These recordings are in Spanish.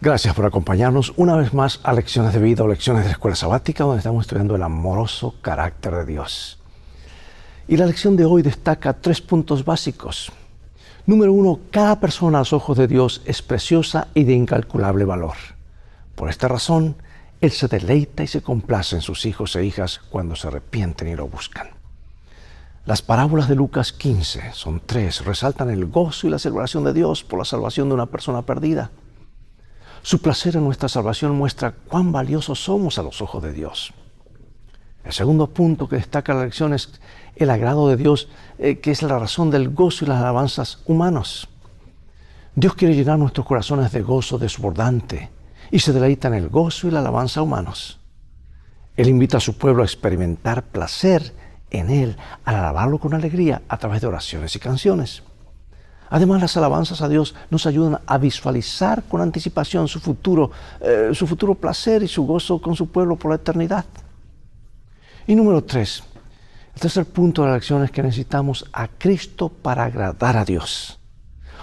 Gracias por acompañarnos una vez más a Lecciones de Vida o Lecciones de la Escuela Sabática, donde estamos estudiando el amoroso carácter de Dios. Y la lección de hoy destaca 3 puntos básicos. Número 1, cada persona a los ojos de Dios es preciosa y de incalculable valor. Por esta razón, Él se deleita y se complace en sus hijos e hijas cuando se arrepienten y lo buscan. Las parábolas de Lucas 15, son 3, resaltan el gozo y la celebración de Dios por la salvación de una persona perdida. Su placer en nuestra salvación muestra cuán valiosos somos a los ojos de Dios. El segundo punto que destaca la lección es el agrado de Dios, que es la razón del gozo y las alabanzas humanos. Dios quiere llenar nuestros corazones de gozo desbordante y se deleita en el gozo y la alabanza humanos. Él invita a su pueblo a experimentar placer en Él, al alabarlo con alegría a través de oraciones y canciones. Además, las alabanzas a Dios nos ayudan a visualizar con anticipación su futuro placer y su gozo con su pueblo por la eternidad. Y número 3, el tercer punto de la lección es que necesitamos a Cristo para agradar a Dios.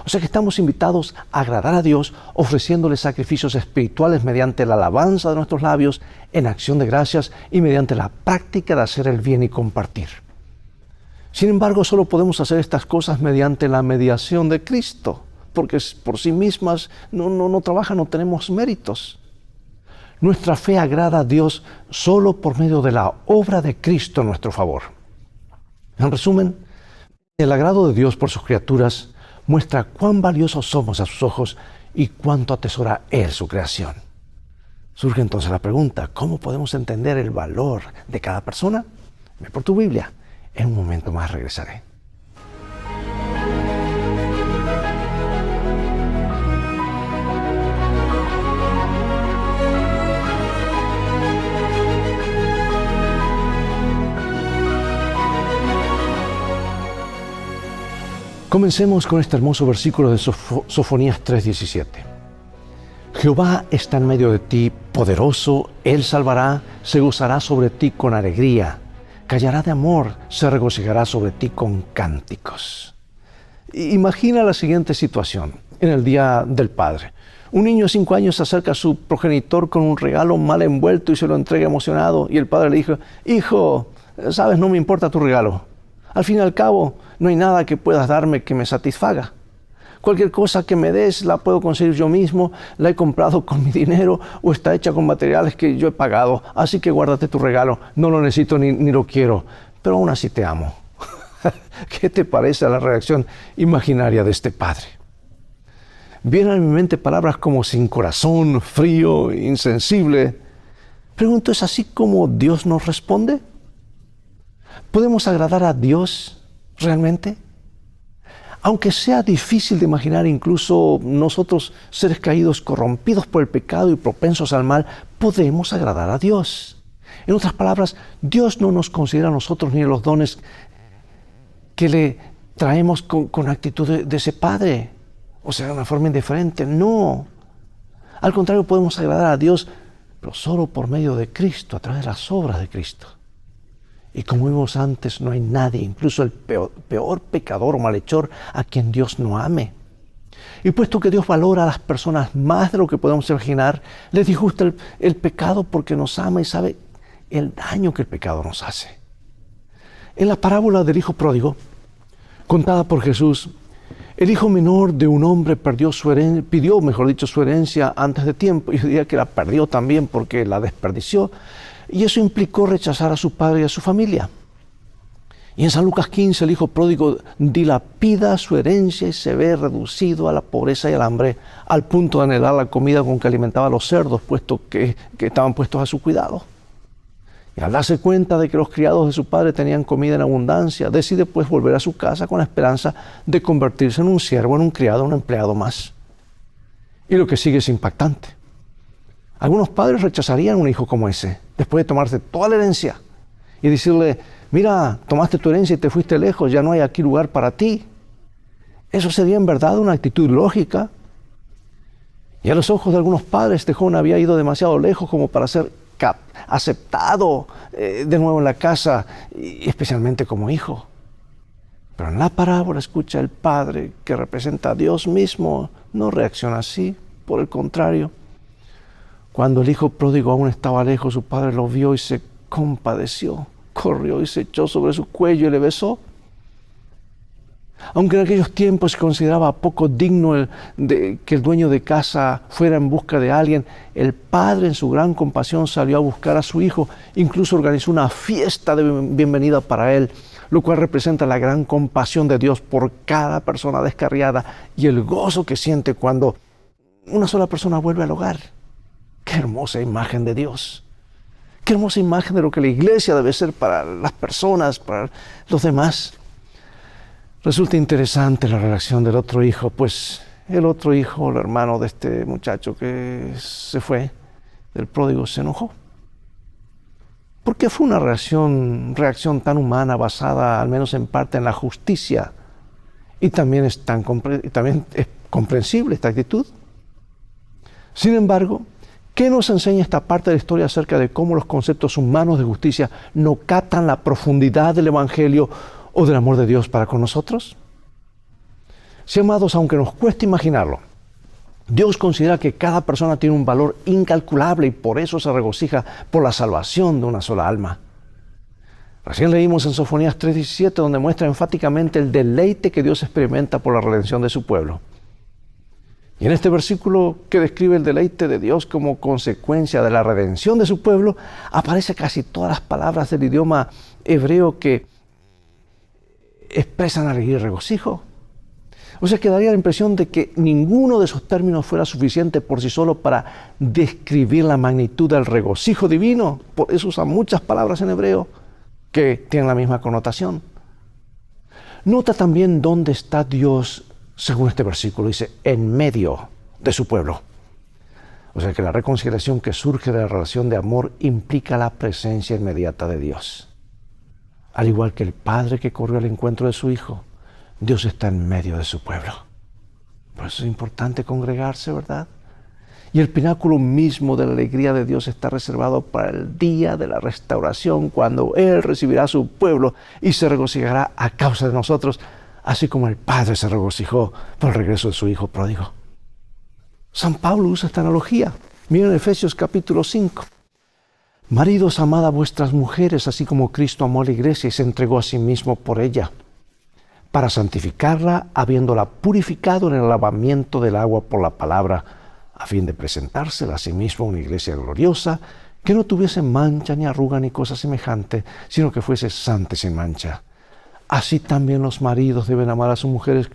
O sea que estamos invitados a agradar a Dios ofreciéndole sacrificios espirituales mediante la alabanza de nuestros labios en acción de gracias y mediante la práctica de hacer el bien y compartir. Sin embargo, solo podemos hacer estas cosas mediante la mediación de Cristo, porque por sí mismas no trabajan, no tenemos méritos. Nuestra fe agrada a Dios solo por medio de la obra de Cristo en nuestro favor. En resumen, el agrado de Dios por sus criaturas muestra cuán valiosos somos a sus ojos y cuánto atesora Él su creación. Surge entonces la pregunta, ¿cómo podemos entender el valor de cada persona? Ve por tu Biblia. En un momento más regresaré. Comencemos con este hermoso versículo de Sofonías 3:17. Jehová está en medio de ti, poderoso, Él salvará, se gozará sobre ti con alegría. Callará de amor, se regocijará sobre ti con cánticos. Imagina la siguiente situación, en el Día del Padre. Un niño de 5 años se acerca a su progenitor con un regalo mal envuelto y se lo entrega emocionado. Y el padre le dijo, hijo, sabes, no me importa tu regalo. Al fin y al cabo, no hay nada que puedas darme que me satisfaga. Cualquier cosa que me des la puedo conseguir yo mismo, la he comprado con mi dinero o está hecha con materiales que yo he pagado. Así que guárdate tu regalo, no lo necesito ni lo quiero, pero aún así te amo. ¿Qué te parece la reacción imaginaria de este padre? Vienen a mi mente palabras como sin corazón, frío, insensible. Pregunto, ¿es así como Dios nos responde? ¿Podemos agradar a Dios realmente? Aunque sea difícil de imaginar, incluso nosotros, seres caídos, corrompidos por el pecado y propensos al mal, podemos agradar a Dios. En otras palabras, Dios no nos considera a nosotros ni los dones que le traemos con actitud de ese Padre, o sea, de una forma indiferente. No. Al contrario, podemos agradar a Dios, pero solo por medio de Cristo, a través de las obras de Cristo. Y como vimos antes, no hay nadie, incluso el peor pecador o malhechor, a quien Dios no ame. Y puesto que Dios valora a las personas más de lo que podemos imaginar, les disgusta el pecado porque nos ama y sabe el daño que el pecado nos hace. En la parábola del hijo pródigo, contada por Jesús, el hijo menor de un hombre pidió su herencia antes de tiempo, y yo diría que la perdió también porque la desperdició. Y eso implicó rechazar a su padre y a su familia. Y en San Lucas 15, el hijo pródigo dilapida su herencia y se ve reducido a la pobreza y al hambre, al punto de anhelar la comida con que alimentaba a los cerdos, puesto que estaban puestos a su cuidado. Y al darse cuenta de que los criados de su padre tenían comida en abundancia, decide pues volver a su casa con la esperanza de convertirse en un siervo, en un criado, un empleado más. Y lo que sigue es impactante. Algunos padres rechazarían un hijo como ese, después de tomarse toda la herencia y decirle, mira, tomaste tu herencia y te fuiste lejos, ya no hay aquí lugar para ti. Eso sería en verdad una actitud lógica. Y a los ojos de algunos padres, este joven había ido demasiado lejos como para ser aceptado de nuevo en la casa, y especialmente como hijo. Pero en la parábola escucha el Padre, que representa a Dios mismo, no reacciona así. Por el contrario, Cuando el hijo pródigo aún estaba lejos, su padre lo vio y se compadeció. Corrió y se echó sobre su cuello y le besó. Aunque en aquellos tiempos se consideraba poco digno que el dueño de casa fuera en busca de alguien, el padre en su gran compasión salió a buscar a su hijo. Incluso organizó una fiesta de bienvenida para él, lo cual representa la gran compasión de Dios por cada persona descarriada y el gozo que siente cuando una sola persona vuelve al hogar. ¡Qué hermosa imagen de Dios! ¡Qué hermosa imagen de lo que la iglesia debe ser para las personas, para los demás! Resulta interesante la reacción del otro hijo, pues el otro hijo, el hermano de este muchacho que se fue, del pródigo, se enojó. Porque fue una reacción tan humana, basada al menos en parte en la justicia. Y también es comprensible esta actitud. Sin embargo, ¿qué nos enseña esta parte de la historia acerca de cómo los conceptos humanos de justicia no captan la profundidad del Evangelio o del amor de Dios para con nosotros? Sí, amados, aunque nos cueste imaginarlo, Dios considera que cada persona tiene un valor incalculable y por eso se regocija por la salvación de una sola alma. Recién leímos en Sofonías 3:17, donde muestra enfáticamente el deleite que Dios experimenta por la redención de su pueblo. Y en este versículo que describe el deleite de Dios como consecuencia de la redención de su pueblo, aparece casi todas las palabras del idioma hebreo que expresan alegría y regocijo. O sea, que daría la impresión de que ninguno de esos términos fuera suficiente por sí solo para describir la magnitud del regocijo divino. Por eso usan muchas palabras en hebreo que tienen la misma connotación. Nota también dónde está Dios, según este versículo. Dice, en medio de su pueblo. O sea, que la reconciliación que surge de la relación de amor implica la presencia inmediata de Dios. Al igual que el padre que corrió al encuentro de su hijo, Dios está en medio de su pueblo. Por eso es importante congregarse, ¿verdad? Y el pináculo mismo de la alegría de Dios está reservado para el día de la restauración, cuando Él recibirá a su pueblo y se regocijará a causa de nosotros, así como el Padre se regocijó por el regreso de su hijo pródigo. San Pablo usa esta analogía. Miren Efesios capítulo 5. Maridos, amad a vuestras mujeres, así como Cristo amó a la iglesia y se entregó a sí mismo por ella, para santificarla, habiéndola purificado en el lavamiento del agua por la palabra, a fin de presentársela a sí mismo una iglesia gloriosa, que no tuviese mancha ni arruga ni cosa semejante, sino que fuese santa y sin mancha. Así también los maridos deben amar a sus mujeres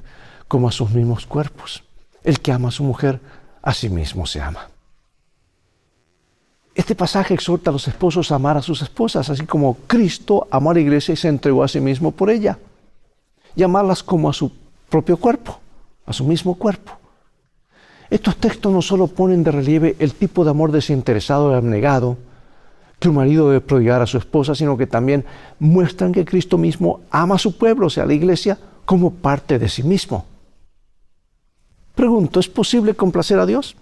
como a sus mismos cuerpos. El que ama a su mujer, a sí mismo se ama. Este pasaje exhorta a los esposos a amar a sus esposas, así como Cristo amó a la iglesia y se entregó a sí mismo por ella. Y amarlas como a su propio cuerpo, a su mismo cuerpo. Estos textos no solo ponen de relieve el tipo de amor desinteresado y abnegado que un marido debe prodigar a su esposa, sino que también muestran que Cristo mismo ama a su pueblo, o sea, a la iglesia, como parte de sí mismo. Pregunto, ¿es posible complacer a Dios?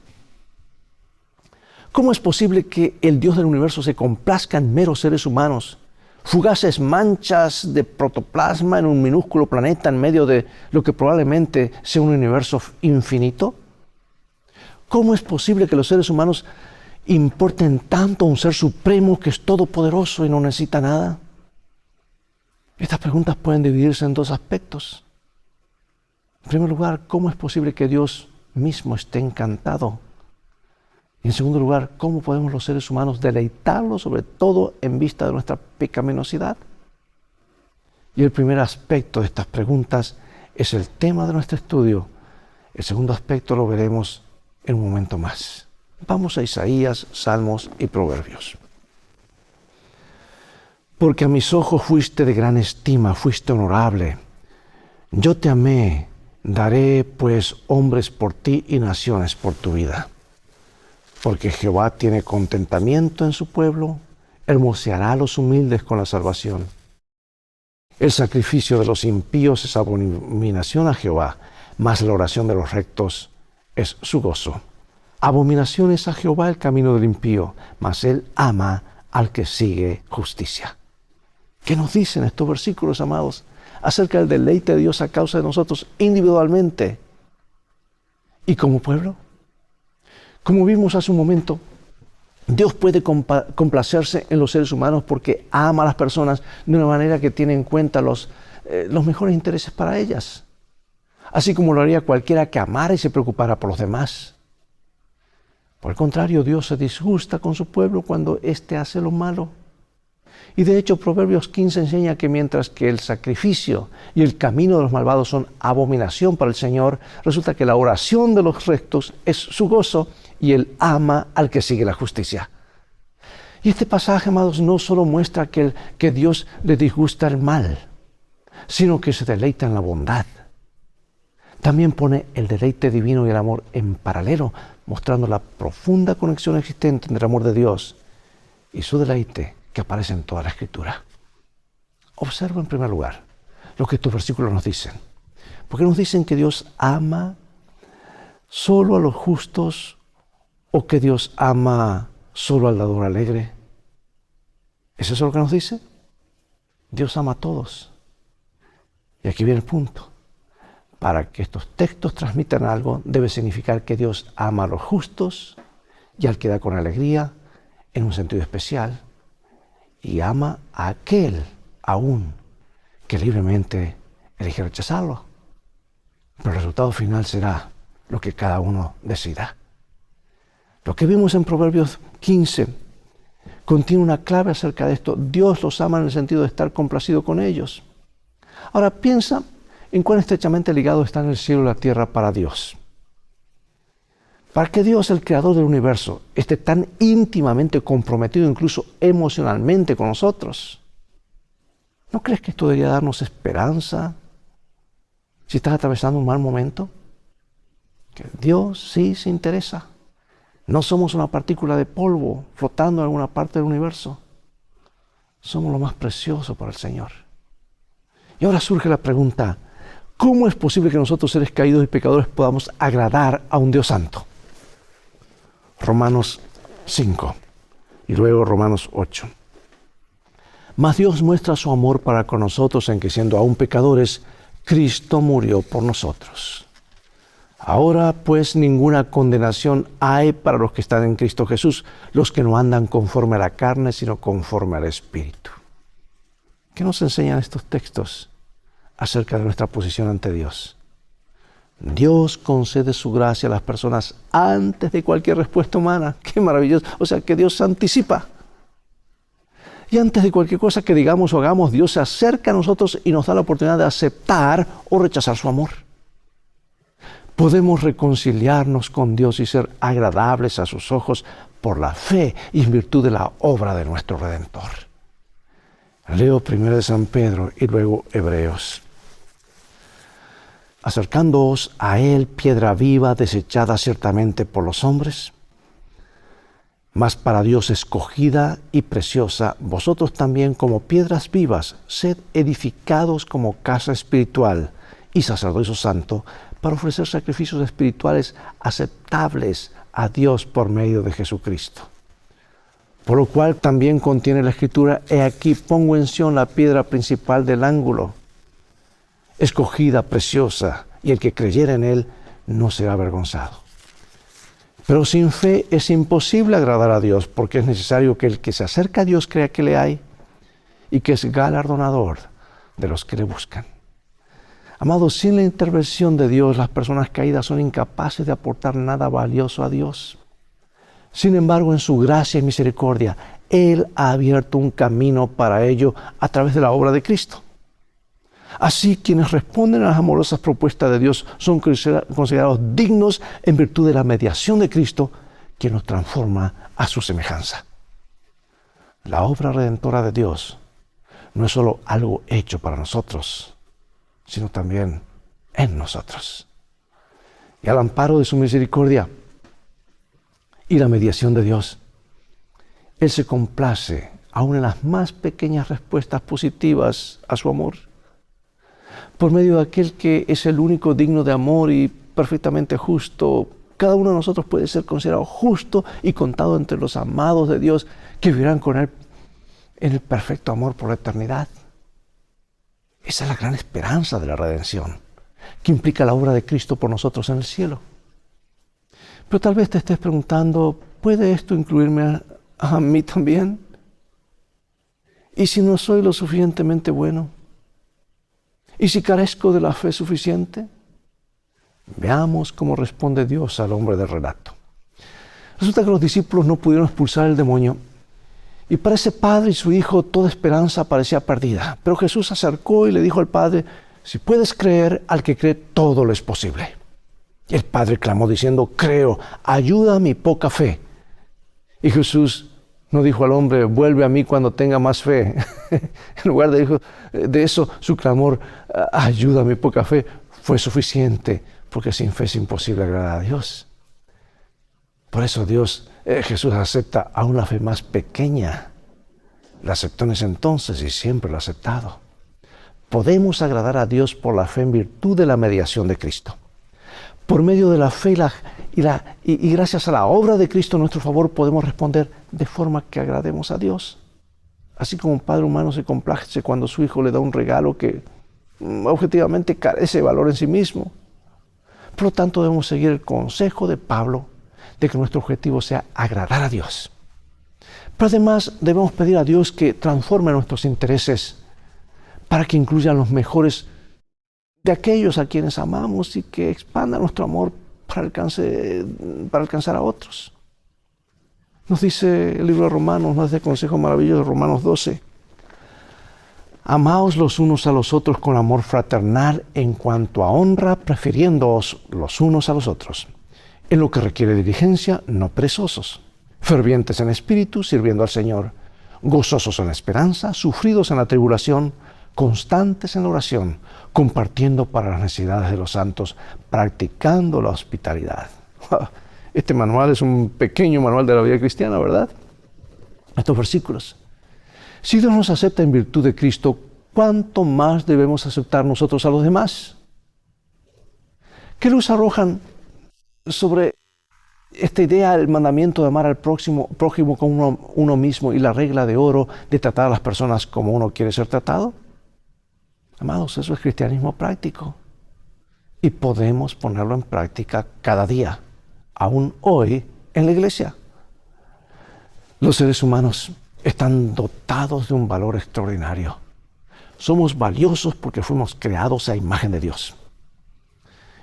¿Cómo es posible que el Dios del universo se complazca en meros seres humanos, fugaces manchas de protoplasma en un minúsculo planeta en medio de lo que probablemente sea un universo infinito? ¿Cómo es posible que los seres humanos importen tanto a un ser supremo que es todopoderoso y no necesita nada? Estas preguntas pueden dividirse en dos aspectos. En primer lugar, ¿cómo es posible que Dios mismo esté encantado? Y en segundo lugar, ¿cómo podemos los seres humanos deleitarlo, sobre todo en vista de nuestra pecaminosidad? Y el primer aspecto de estas preguntas es el tema de nuestro estudio. El segundo aspecto lo veremos en un momento más. Vamos a Isaías, Salmos y Proverbios. Porque a mis ojos fuiste de gran estima, fuiste honorable. Yo te amé, daré pues hombres por ti y naciones por tu vida. Porque Jehová tiene contentamiento en su pueblo, hermoseará a los humildes con la salvación. El sacrificio de los impíos es abominación a Jehová, mas la oración de los rectos es su gozo. Abominación es a Jehová el camino del impío, mas él ama al que sigue justicia. ¿Qué nos dicen estos versículos, amados, acerca del deleite de Dios a causa de nosotros individualmente y como pueblo? Como vimos hace un momento, Dios puede complacerse en los seres humanos porque ama a las personas de una manera que tiene en cuenta los mejores intereses para ellas, así como lo haría cualquiera que amara y se preocupara por los demás. Por el contrario, Dios se disgusta con su pueblo cuando éste hace lo malo. Y de hecho, Proverbios 15 enseña que mientras que el sacrificio y el camino de los malvados son abominación para el Señor, resulta que la oración de los rectos es su gozo y Él ama al que sigue la justicia. Y este pasaje, amados, no solo muestra que Dios le disgusta el mal, sino que se deleita en la bondad. También pone el deleite divino y el amor en paralelo, mostrando la profunda conexión existente entre el amor de Dios y su deleite que aparece en toda la Escritura. Observa en primer lugar lo que estos versículos nos dicen. Porque nos dicen que Dios ama solo a los justos o que Dios ama solo al dador alegre. ¿Es eso lo que nos dice? Dios ama a todos. Y aquí viene el punto. Para que estos textos transmitan algo, debe significar que Dios ama a los justos y al que da con alegría, en un sentido especial, y ama a aquel aún que libremente elige rechazarlo. Pero el resultado final será lo que cada uno decida. Lo que vimos en Proverbios 15 contiene una clave acerca de esto. Dios los ama en el sentido de estar complacido con ellos. Ahora piensa en cuán estrechamente ligado están el cielo y la tierra para Dios. Para que Dios, el creador del universo, esté tan íntimamente comprometido, incluso emocionalmente, con nosotros, ¿no crees que esto debería darnos esperanza si estás atravesando un mal momento? Que Dios sí se interesa. No somos una partícula de polvo flotando en alguna parte del universo. Somos lo más precioso para el Señor. Y ahora surge la pregunta, ¿cómo es posible que nosotros, seres caídos y pecadores, podamos agradar a un Dios santo? Romanos 5 y luego Romanos 8. Mas Dios muestra su amor para con nosotros en que, siendo aún pecadores, Cristo murió por nosotros. Ahora pues ninguna condenación hay para los que están en Cristo Jesús, los que no andan conforme a la carne, sino conforme al Espíritu. ¿Qué nos enseñan estos textos acerca de nuestra posición ante Dios? Dios concede su gracia a las personas antes de cualquier respuesta humana. ¡Qué maravilloso! O sea, que Dios se anticipa. Y antes de cualquier cosa que digamos o hagamos, Dios se acerca a nosotros y nos da la oportunidad de aceptar o rechazar su amor. Podemos reconciliarnos con Dios y ser agradables a sus ojos por la fe y en virtud de la obra de nuestro Redentor. Leo primero de San Pedro y luego Hebreos. Acercándoos a Él, piedra viva, desechada ciertamente por los hombres, mas para Dios escogida y preciosa, vosotros también como piedras vivas, sed edificados como casa espiritual y sacerdocio santo, para ofrecer sacrificios espirituales aceptables a Dios por medio de Jesucristo. Por lo cual también contiene la Escritura, he aquí pongo en Sión la piedra principal del ángulo, escogida, preciosa, y el que creyera en Él no será avergonzado. Pero sin fe es imposible agradar a Dios, porque es necesario que el que se acerca a Dios crea que le hay y que es galardonador de los que le buscan. Amados, sin la intervención de Dios, las personas caídas son incapaces de aportar nada valioso a Dios. Sin embargo, en su gracia y misericordia, Él ha abierto un camino para ello a través de la obra de Cristo. Así, quienes responden a las amorosas propuestas de Dios son considerados dignos en virtud de la mediación de Cristo, quien nos transforma a su semejanza. La obra redentora de Dios no es solo algo hecho para nosotros, sino también en nosotros. Y al amparo de su misericordia y la mediación de Dios, Él se complace aún en las más pequeñas respuestas positivas a su amor. Por medio de aquel que es el único digno de amor y perfectamente justo, cada uno de nosotros puede ser considerado justo y contado entre los amados de Dios que vivirán con Él en el perfecto amor por la eternidad. Esa es la gran esperanza de la redención, que implica la obra de Cristo por nosotros en el cielo. Pero tal vez te estés preguntando, ¿puede esto incluirme a mí también. ¿Y si no soy lo suficientemente bueno? ¿Y si carezco de la fe suficiente? Veamos cómo responde Dios al hombre del relato. Resulta que los discípulos no pudieron expulsar el demonio y para ese padre y su hijo toda esperanza parecía perdida. Pero Jesús se acercó y le dijo al padre: si puedes creer, al que cree todo lo es posible. Y el padre clamó diciendo: creo, ayuda a mi poca fe. Y Jesús no dijo al hombre: vuelve a mí cuando tenga más fe. En lugar de eso, su clamor: ayuda a mi poca fe, fue suficiente, porque sin fe es imposible agradar a Dios. Por eso Jesús acepta aún la fe más pequeña. La aceptó en ese entonces y siempre la ha aceptado. Podemos agradar a Dios por la fe en virtud de la mediación de Cristo. Por medio de la fe y gracias a la obra de Cristo a nuestro favor podemos responder de forma que agrademos a Dios. Así como un padre humano se complace cuando su hijo le da un regalo que objetivamente carece de valor en sí mismo. Por lo tanto, debemos seguir el consejo de Pablo de que nuestro objetivo sea agradar a Dios. Pero además debemos pedir a Dios que transforme nuestros intereses para que incluyan los mejores de aquellos a quienes amamos y que expanda nuestro amor para alcanzar a otros. Nos dice el libro de Romanos, nos da el consejo maravilloso de Romanos 12. Amaos los unos a los otros con amor fraternal en cuanto a honra, prefiriéndoos los unos a los otros. En lo que requiere diligencia, no perezosos, fervientes en espíritu, sirviendo al Señor, gozosos en la esperanza, sufridos en la tribulación, constantes en la oración, compartiendo para las necesidades de los santos, practicando la hospitalidad. Este manual es un pequeño manual de la vida cristiana, ¿verdad? Estos versículos. Si Dios nos acepta en virtud de Cristo, ¿cuánto más debemos aceptar nosotros a los demás? ¿Qué luz arrojan sobre esta idea, el mandamiento de amar al prójimo como uno mismo y la regla de oro de tratar a las personas como uno quiere ser tratado? Amados, eso es cristianismo práctico. Y podemos ponerlo en práctica cada día, aún hoy en la iglesia. Los seres humanos están dotados de un valor extraordinario. Somos valiosos porque fuimos creados a imagen de Dios.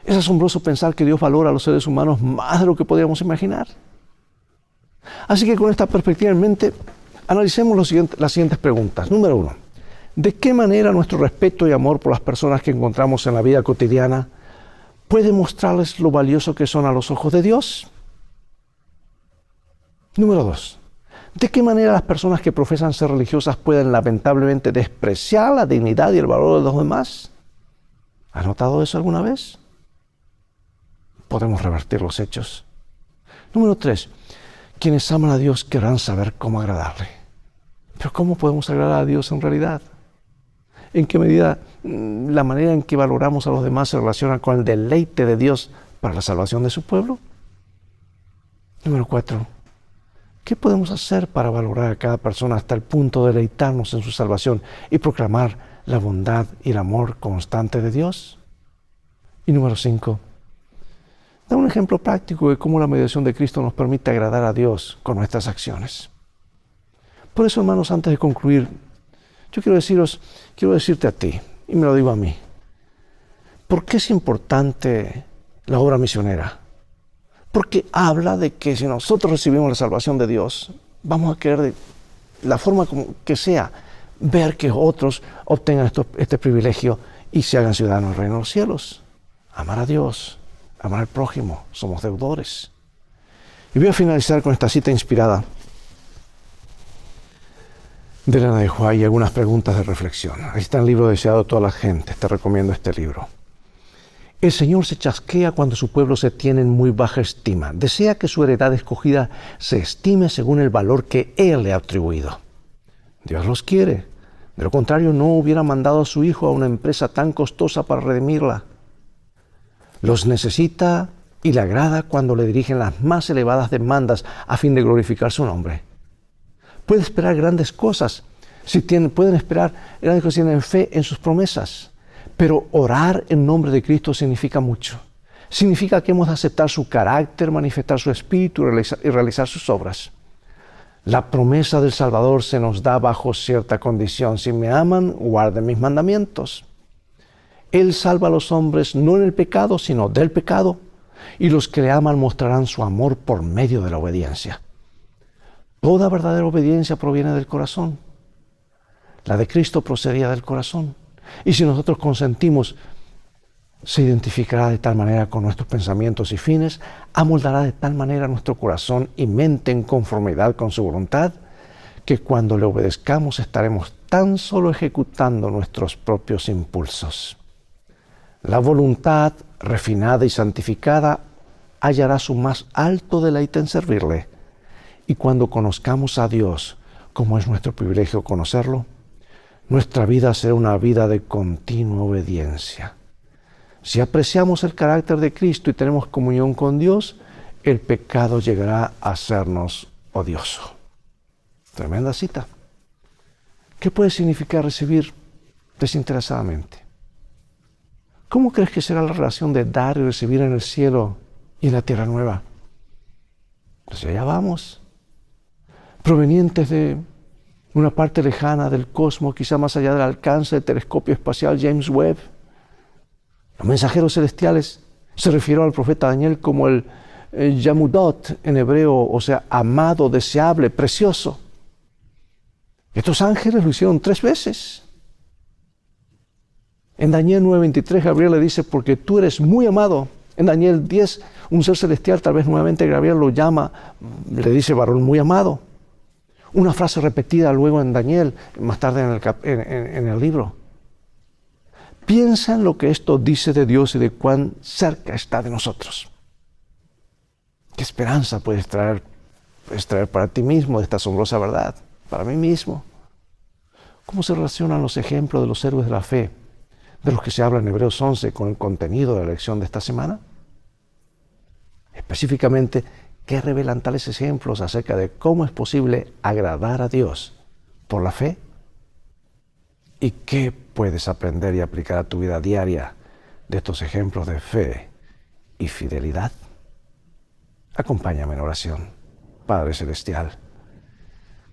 Es asombroso pensar que Dios valora a los seres humanos más de lo que podríamos imaginar. Así que con esta perspectiva en mente, analicemos las siguientes preguntas. Número 1. ¿De qué manera nuestro respeto y amor por las personas que encontramos en la vida cotidiana puede mostrarles lo valioso que son a los ojos de Dios? Número 2. ¿De qué manera las personas que profesan ser religiosas pueden lamentablemente despreciar la dignidad y el valor de los demás? ¿Has notado eso alguna vez? Podemos revertir los hechos. Número 3. Quienes aman a Dios querrán saber cómo agradarle. Pero ¿cómo podemos agradar a Dios en realidad? ¿En qué medida la manera en que valoramos a los demás se relaciona con el deleite de Dios para la salvación de su pueblo? Número 4. ¿Qué podemos hacer para valorar a cada persona hasta el punto de deleitarnos en su salvación y proclamar la bondad y el amor constante de Dios? Y número 5. Da un ejemplo práctico de cómo la mediación de Cristo nos permite agradar a Dios con nuestras acciones. Por eso, hermanos, antes de concluir, yo quiero decirte a ti, y me lo digo a mí, ¿por qué es importante la obra misionera? Porque habla de que si nosotros recibimos la salvación de Dios, vamos a querer de la forma como que sea, ver que otros obtengan este privilegio y se hagan ciudadanos del reino de los cielos. Amar a Dios, amar al prójimo, somos deudores. Y voy a finalizar con esta cita inspirada de Elena de White y algunas preguntas de reflexión. Ahí está el libro deseado de toda la gente. Te recomiendo este libro. El Señor se chasquea cuando su pueblo se tiene en muy baja estima. Desea que su heredad escogida se estime según el valor que Él le ha atribuido. Dios los quiere. De lo contrario, no hubiera mandado a su Hijo a una empresa tan costosa para redimirla. Los necesita y le agrada cuando le dirigen las más elevadas demandas a fin de glorificar su nombre. Puede esperar grandes cosas, pueden esperar grandes cosas si tienen fe en sus promesas. Pero orar en nombre de Cristo significa mucho. Significa que hemos de aceptar su carácter, manifestar su espíritu y realizar sus obras. La promesa del Salvador se nos da bajo cierta condición. Si me aman, guarden mis mandamientos. Él salva a los hombres no en el pecado, sino del pecado. Y los que le aman mostrarán su amor por medio de la obediencia. Toda verdadera obediencia proviene del corazón. La de Cristo procedía del corazón. Y si nosotros consentimos, se identificará de tal manera con nuestros pensamientos y fines, amoldará de tal manera nuestro corazón y mente en conformidad con su voluntad, que cuando le obedezcamos estaremos tan solo ejecutando nuestros propios impulsos. La voluntad refinada y santificada hallará su más alto deleite en servirle. Y cuando conozcamos a Dios, como es nuestro privilegio conocerlo, nuestra vida será una vida de continua obediencia. Si apreciamos el carácter de Cristo y tenemos comunión con Dios, el pecado llegará a hacernos odioso. Tremenda cita. ¿Qué puede significar recibir desinteresadamente? ¿Cómo crees que será la relación de dar y recibir en el cielo y en la tierra nueva? Pues allá vamos. Provenientes de una parte lejana del cosmos, quizá más allá del alcance del telescopio espacial James Webb. Los mensajeros celestiales se refirieron al profeta Daniel como el Yamudot en hebreo, o sea, amado, deseable, precioso. Estos ángeles lo hicieron 3 veces. En Daniel 9:23 Gabriel le dice, porque tú eres muy amado. En Daniel 10, un ser celestial, tal vez nuevamente Gabriel lo llama, le dice varón muy amado. Una frase repetida luego en Daniel, más tarde en el libro. Piensa en lo que esto dice de Dios y de cuán cerca está de nosotros. ¿Qué esperanza puedes traer para ti mismo de esta asombrosa verdad? Para mí mismo. ¿Cómo se relacionan los ejemplos de los héroes de la fe, de los que se habla en Hebreos 11, con el contenido de la lección de esta semana? Específicamente, ¿qué revelan tales ejemplos acerca de cómo es posible agradar a Dios por la fe? ¿Y qué puedes aprender y aplicar a tu vida diaria de estos ejemplos de fe y fidelidad? Acompáñame en oración. Padre Celestial,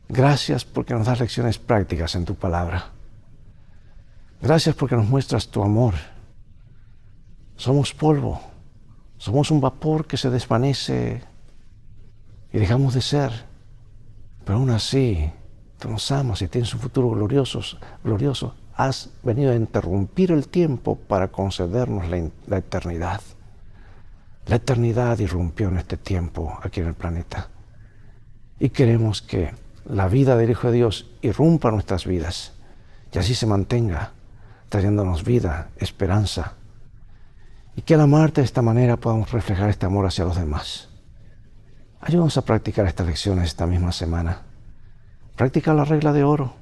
gracias porque nos das lecciones prácticas en tu palabra. Gracias porque nos muestras tu amor. Somos polvo, somos un vapor que se desvanece y dejamos de ser, pero aún así tú nos amas y tienes un futuro glorioso. Has venido a interrumpir el tiempo para concedernos la eternidad. La eternidad irrumpió en este tiempo aquí en el planeta. Y queremos que la vida del Hijo de Dios irrumpa en nuestras vidas y así se mantenga, trayéndonos vida, esperanza. Y que al amarte de esta manera podamos reflejar este amor hacia los demás. Ayúdanos a practicar estas lecciones esta misma semana. Practica la regla de oro,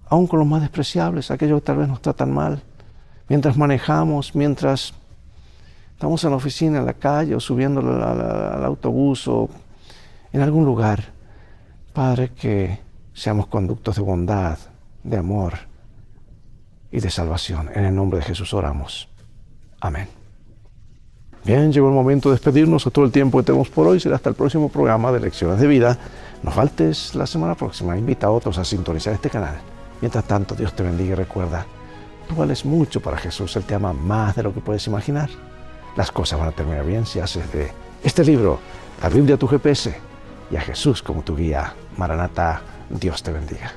aun con los más despreciables, aquellos que tal vez nos tratan mal. Mientras manejamos, mientras estamos en la oficina, en la calle, o subiendo al autobús, o en algún lugar. Padre, que seamos conductos de bondad, de amor y de salvación. En el nombre de Jesús oramos. Amén. Bien, llegó el momento de despedirnos. A todo el tiempo que tenemos por hoy será hasta el próximo programa de Lecciones de Vida. No faltes la semana próxima. Invita a otros a sintonizar este canal. Mientras tanto, Dios te bendiga y recuerda, tú vales mucho para Jesús. Él te ama más de lo que puedes imaginar. Las cosas van a terminar bien si haces de este libro, la Biblia, tu GPS, y a Jesús como tu guía. Maranatá, Dios te bendiga.